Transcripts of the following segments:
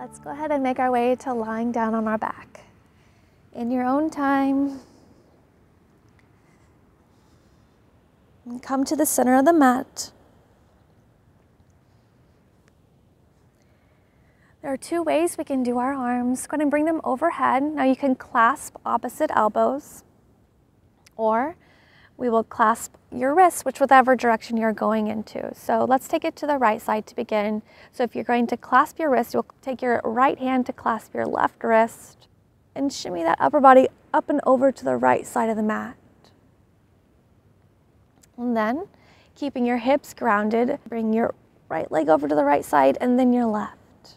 Let's go ahead and make our way to lying down on our back. In your own time, and come to the center of the mat. There are two ways we can do our arms. Go ahead and bring them overhead. Now you can clasp opposite elbows, or we will clasp your wrists, whichever direction you're going into. So let's take it to the right side to begin. So if you're going to clasp your wrist, you'll take your right hand to clasp your left wrist and shimmy that upper body up and over to the right side of the mat. And then, keeping your hips grounded, bring your right leg over to the right side and then your left.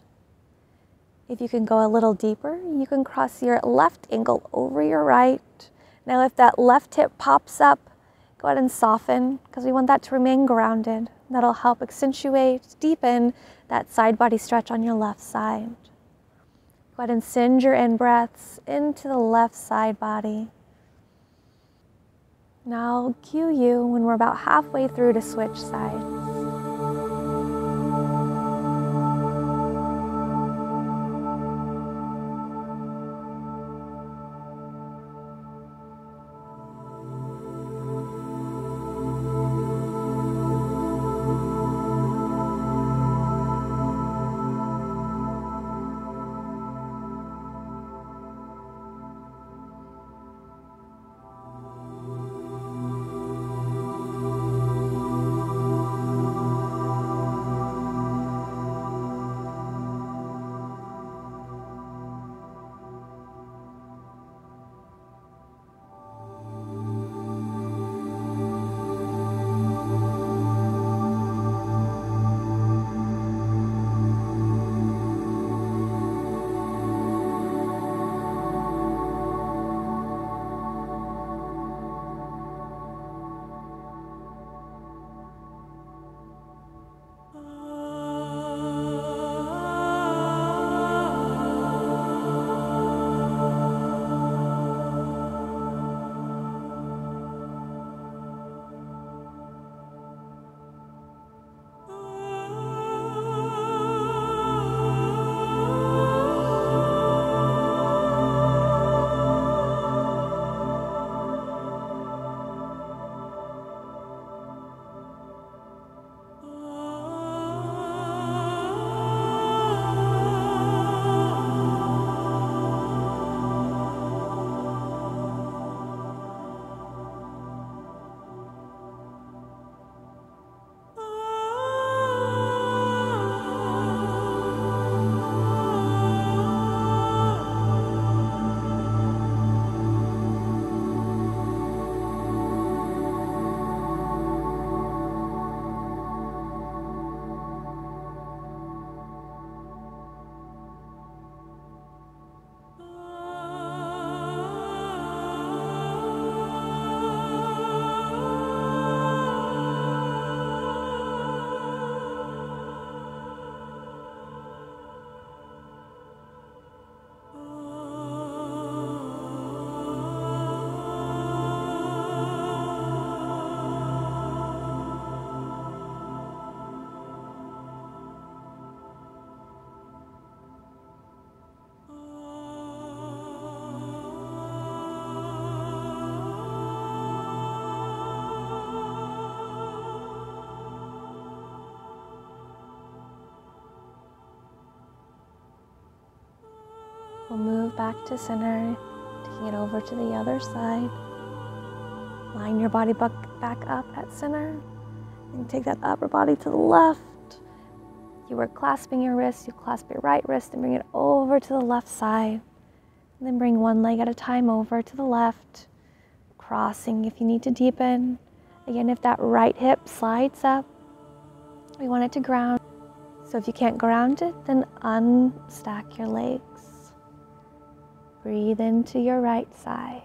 If you can go a little deeper, you can cross your left ankle over your right. Now if that left hip pops up, go ahead and soften because we want that to remain grounded. That'll help accentuate, deepen that side body stretch on your left side. Go ahead and send your in-breaths into the left side body. Now I'll cue you when we're about halfway through to switch sides. We'll move back to center, taking it over to the other side. Line your body back up at center and take that upper body to the left. You were clasping your wrist, you clasp your right wrist and bring it over to the left side. And then bring one leg at a time over to the left, crossing if you need to deepen. Again, if that right hip slides up, we want it to ground. So if you can't ground it, then unstack your legs. Breathe into your right side.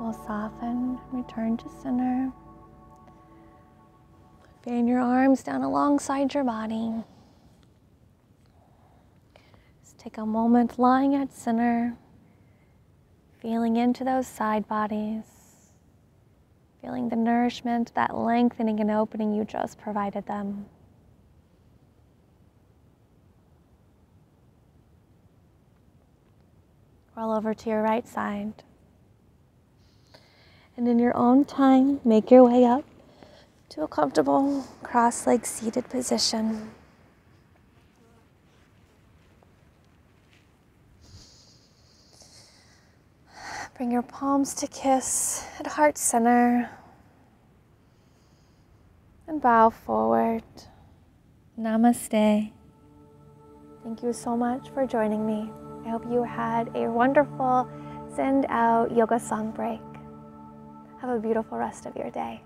will soften, return to center. Fan your arms down alongside your body. Just take a moment lying at center, feeling into those side bodies, feeling the nourishment, that lengthening and opening you just provided them. Roll over to your right side. And in your own time, make your way up to a comfortable cross-legged seated position. Bring your palms to kiss at heart center and bow forward. Namaste. Thank you so much for joining me. I hope you had a wonderful Send Out Yoga Song break. Have a beautiful rest of your day.